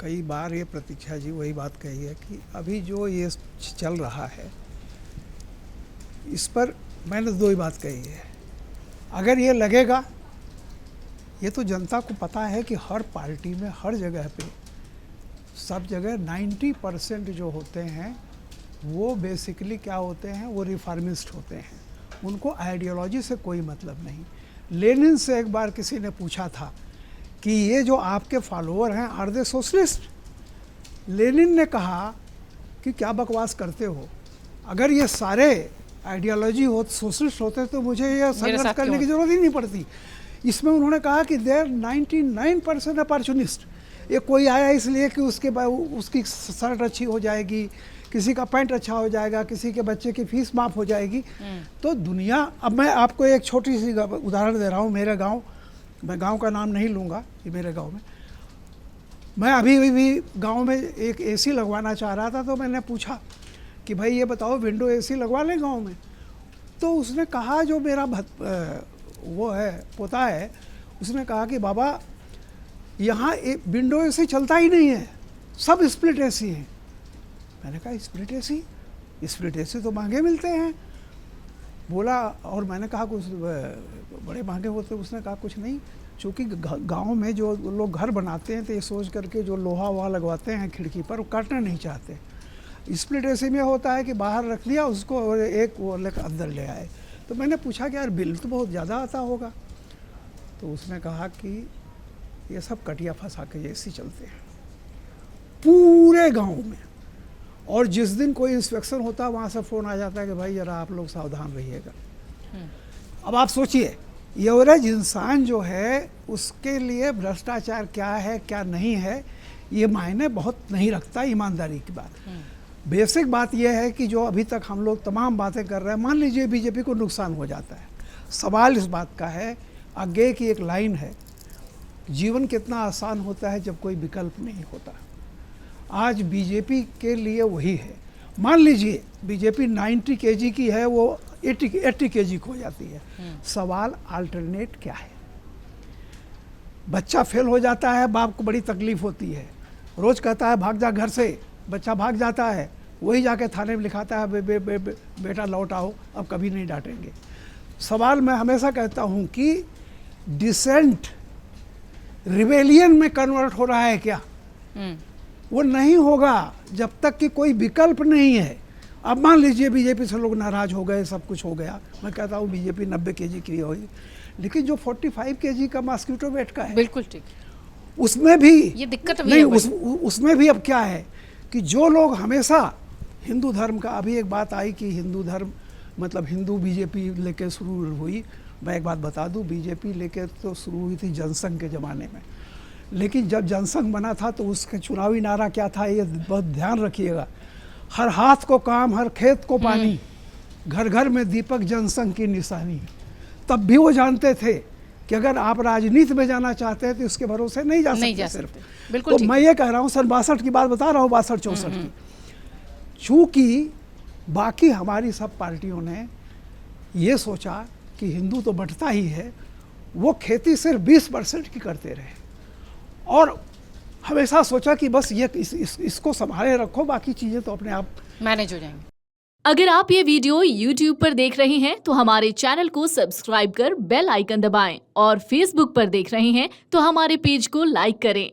कई बार ये प्रतीक्षा जी वही बात कही है कि अभी जो ये चल रहा है इस पर मैंने दो ही बात कही है। अगर ये लगेगा, ये तो जनता को पता है कि हर पार्टी में हर जगह पे सब जगह 90% जो होते हैं वो बेसिकली क्या होते हैं, वो रिफॉर्मिस्ट होते हैं, उनको आइडियोलॉजी से कोई मतलब नहीं। लेनिन से एक बार किसी ने पूछा था कि ये जो आपके फॉलोअर हैं आर दे सोशलिस्ट? लेनिन ने कहा कि क्या बकवास करते हो, अगर ये सारे आइडियोलॉजी हो सोशलिस्ट होते तो मुझे ये संघर्ष करने की जरूरत ही नहीं पड़ती। इसमें उन्होंने कहा कि देयर 99% अपॉर्चुनिस्ट, ये कोई आया इसलिए कि उसकी शर्ट अच्छी हो जाएगी, किसी का पैंट अच्छा हो जाएगा, किसी के बच्चे की फीस माफ़ हो जाएगी। तो दुनिया, अब मैं आपको एक छोटी सी उदाहरण दे रहा हूँ। मेरे गांव, मैं गांव का नाम नहीं लूँगा, ये मेरे गांव में, मैं अभी भी गांव में एक एसी लगवाना चाह रहा था। तो मैंने पूछा कि भाई ये बताओ विंडो एसी लगवा लें गांव में? तो उसने कहा, जो मेरा वो है पोता है, उसने कहा कि बाबा यहाँ विंडो एसी चलता ही नहीं है, सब स्प्लिट एसी है। मैंने कहा स्प्लिट एसी? स्प्लिट एसी तो महंगे मिलते हैं। बोला, और मैंने कहा कुछ बड़े महंगे होते? उसने कहा कुछ नहीं, चूँकि गांव में जो लोग घर बनाते हैं तो ये सोच करके जो लोहा वहा लगवाते हैं खिड़की पर, वो काटना नहीं चाहते। स्प्लिट एसी में होता है कि बाहर रख दिया उसको और एक वो लेकर अंदर ले आए। तो मैंने पूछा कि यार बिल तो बहुत ज़्यादा आता होगा। तो उसने कहा कि ये सब कटिया फंसा के एसी चलते हैं पूरे गांव में, और जिस दिन कोई इंस्पेक्शन होता है वहाँ से फ़ोन आ जाता है कि भाई ज़रा आप लोग सावधान रहिएगा। अब आप सोचिए, एवरेज इंसान जो है उसके लिए भ्रष्टाचार क्या है क्या नहीं है ये मायने बहुत नहीं रखता, ईमानदारी की बात। बेसिक बात यह है कि जो अभी तक हम लोग तमाम बातें कर रहे हैं, मान लीजिए बीजेपी को नुकसान हो जाता है, सवाल इस बात का है, आगे की एक लाइन है, जीवन कितना आसान होता है जब कोई विकल्प नहीं होता। आज बीजेपी के लिए वही है। मान लीजिए बीजेपी 90 केजी की है, वो 80 केजी हो जाती है। सवाल अल्टरनेट क्या है? बच्चा फेल हो जाता है, बाप को बड़ी तकलीफ होती है, रोज कहता है भाग जा घर से, बच्चा भाग जाता है, वही जाके थाने में लिखाता है बेटा लौट आओ, अब कभी नहीं डांटेंगे। सवाल मैं हमेशा कहता हूँ कि डिसेंट रिबेलियन में कन्वर्ट हो रहा है क्या? वो नहीं होगा जब तक कि कोई विकल्प नहीं है। अब मान लीजिए बीजेपी से लोग नाराज हो गए, सब कुछ हो गया, मैं कहता हूँ बीजेपी 90 केजी की होगी, लेकिन जो 45 केजी का मॉस्किटो बैट का है, बिल्कुल ठीक, उसमें भी ये दिक्कत नहीं, उसमें भी अब क्या है कि जो लोग हमेशा हिंदू धर्म का, अभी एक बात आई कि हिंदू धर्म मतलब हिंदू बीजेपी लेके शुरू हुई। मैं एक बात बता दूं, बीजेपी लेके तो शुरू हुई थी जनसंघ के ज़माने में, लेकिन जब जनसंघ बना था तो उसके चुनावी नारा क्या था, ये बहुत ध्यान रखिएगा, हर हाथ को काम, हर खेत को पानी, घर घर में दीपक, जनसंघ की निशानी। तब भी वो जानते थे कि अगर आप राजनीति में जाना चाहते हैं तो उसके भरोसे नहीं जा सकते सिर्फ। बिल्कुल। तो मैं ये कह रहा हूँ, सन 62 की बात बता रहा हूँ, 62-64 की, चूँकि बाकी हमारी सब पार्टियों ने ये सोचा कि हिंदू तो बंटता ही है, वो खेती सिर्फ 20% की करते रहे और हमेशा सोचा कि बस ये इसको संभाले रखो, बाकी चीज़ें तो अपने आप मैनेज हो जाएंगी। अगर आप ये वीडियो YouTube पर देख रहे हैं तो हमारे चैनल को सब्सक्राइब कर बेल आइकन दबाएं, और Facebook पर देख रहे हैं तो हमारे पेज को लाइक करें।